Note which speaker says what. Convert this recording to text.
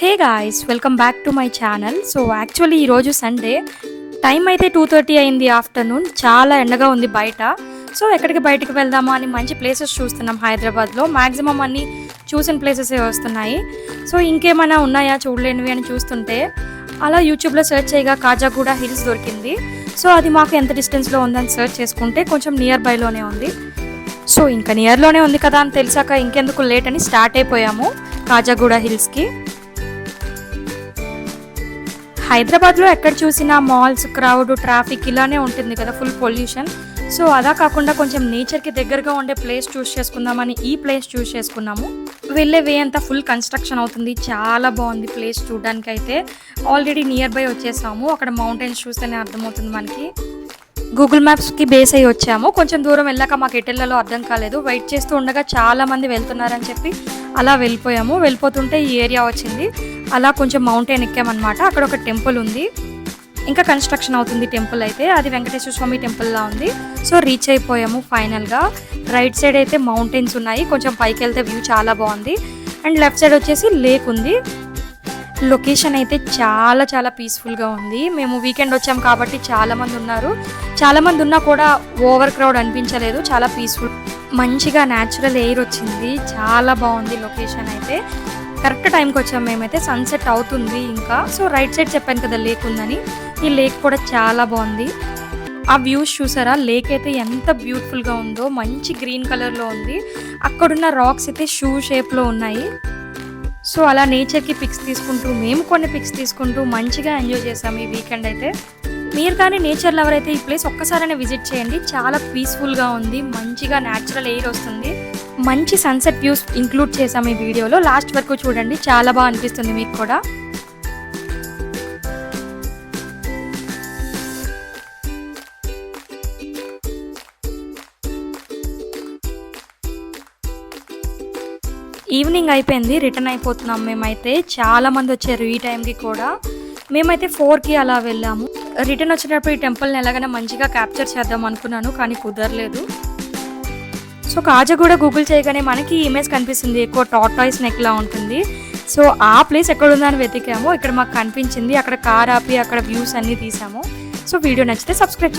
Speaker 1: Hey guys, welcome back to my channel. So actually ఈరోజు Sunday, time అయితే 2:30 అయింది afternoon. చాలా ఎండగా ఉంది బయట. సో ఎక్కడికి బయటికి వెళ్దామా అని మంచి ప్లేసెస్ చూస్తున్నాం హైదరాబాద్లో. మ్యాక్సిమం అన్నీ చూసిన ప్లేసెసే వస్తున్నాయి. సో ఇంకేమైనా ఉన్నాయా చూడలేనివి అని చూస్తుంటే అలా యూట్యూబ్లో సెర్చ్ చేయగా కాజాగూడ హిల్స్ దొరికింది. సో అది మాకు ఎంత డిస్టెన్స్లో ఉందని సెర్చ్ చేసుకుంటే కొంచెం నియర్ బైలోనే ఉంది. సో ఇంకా నియర్లోనే ఉంది కదా అని తెలిసాక ఇంకెందుకు లేట్ అని స్టార్ట్ అయిపోయాము కాజాగూడ హిల్స్కి. హైదరాబాద్లో ఎక్కడ చూసినా మాల్స్, క్రౌడ్, ట్రాఫిక్ ఇలానే ఉంటుంది కదా, ఫుల్ పొల్యూషన్. సో అలా కాకుండా కొంచెం నేచర్కి దగ్గరగా ఉండే ప్లేస్ చూస్ చేసుకుందామని ఈ ప్లేస్ చూస్ చేసుకున్నాము. వెళ్ళే వే అంతా ఫుల్ కన్స్ట్రక్షన్ అవుతుంది. చాలా బాగుంది ప్లేస్ చూడడానికి. అయితే ఆల్రెడీ నియర్ బై వచ్చేసాము. అక్కడ మౌంటైన్స్ చూస్తేనే అర్థమవుతుంది మనకి. గూగుల్ మ్యాప్స్కి బేస్ అయ్యి వచ్చాము. కొంచెం దూరం వెళ్ళాక మాకు ఎటెళ్లలో అర్థం కాలేదు. వెయిట్ చేస్తూ ఉండగా చాలా మంది వెళ్తున్నారని చెప్పి అలా వెళ్ళిపోయాము. వెళ్ళిపోతుంటే ఈ ఏరియా వచ్చింది. అలా కొంచెం మౌంటైన్ ఎక్కామన్నమాట. అక్కడ ఒక టెంపుల్ ఉంది, ఇంకా కన్స్ట్రక్షన్ అవుతుంది టెంపుల్ అయితే. అది వెంకటేశ్వర స్వామి టెంపుల్లా ఉంది. సో రీచ్ అయిపోయాము ఫైనల్గా. రైట్ సైడ్ అయితే మౌంటైన్స్ ఉన్నాయి, కొంచెం పైకి వెళ్తే వ్యూ చాలా బాగుంది. అండ్ లెఫ్ట్ సైడ్ వచ్చేసి లేక్ ఉంది. లొకేషన్ అయితే చాలా చాలా పీస్ఫుల్గా ఉంది. మేము వీకెండ్ వచ్చాం కాబట్టి చాలామంది ఉన్నారు. చాలామంది ఉన్నా కూడా ఓవర్ క్రౌడ్ అనిపించలేదు. చాలా పీస్ఫుల్, మంచిగా న్యాచురల్ ఎయిర్ వచ్చింది. చాలా బాగుంది లొకేషన్ అయితే. కరెక్ట్ టైంకి వచ్చాం మేమైతే. సన్సెట్ అవుతుంది ఇంకా. సో రైట్ సైడ్ చెప్పాను కదా లేక్ ఉందని. ఈ లేక్ కూడా చాలా బాగుంది. ఆ వ్యూస్ చూసారా? లేక్ అయితే ఎంత బ్యూటిఫుల్గా ఉందో. మంచి గ్రీన్ కలర్లో ఉంది. అక్కడున్న రాక్స్ అయితే షూ షేప్లో ఉన్నాయి. సో అలా నేచర్కి పిక్స్ తీసుకుంటూ, మేము కొన్ని పిక్స్ తీసుకుంటూ మంచిగా ఎంజాయ్ చేసాము ఈ వీకెండ్ అయితే. మీరు కానీ నేచర్ లవర్ అయితే ఈ ప్లేస్ ఒక్కసారైనా విజిట్ చేయండి. చాలా పీస్ఫుల్గా ఉంది. మంచిగా న్యాచురల్ ఎయిర్ వస్తుంది. మంచి సన్సెట్ వ్యూస్ ఇంక్లూడ్ చేసాము ఈ వీడియోలో. లాస్ట్ వరకు చూడండి, చాలా బాగా అనిపిస్తుంది మీకు కూడా. ఈవినింగ్ అయిపోయింది, రిటర్న్ అయిపోతున్నాం మేమైతే. చాలా మంది వచ్చారు ఈ టైంకి కూడా. మేమైతే 4కి అలా వెళ్ళాము. రిటర్న్ వచ్చేటప్పుడు ఈ టెంపుల్ని ఎలాగైనా మంచిగా క్యాప్చర్ చేద్దాం అనుకున్నాను, కానీ కుదరలేదు. సో కాజాగూడ గూగుల్ చేయగానే మనకి ఇమేజ్ కనిపిస్తుంది, ఎక్కువ టార్టాయిస్ నెక్లా ఉంటుంది. సో ఆ ప్లేస్ ఎక్కడ ఉందని వెతికాము. ఇక్కడ మాకు కనిపించింది. అక్కడ కార్ ఆపి అక్కడ వ్యూస్ అన్నీ తీసాము. సో వీడియో నచ్చితే సబ్స్క్రైబ్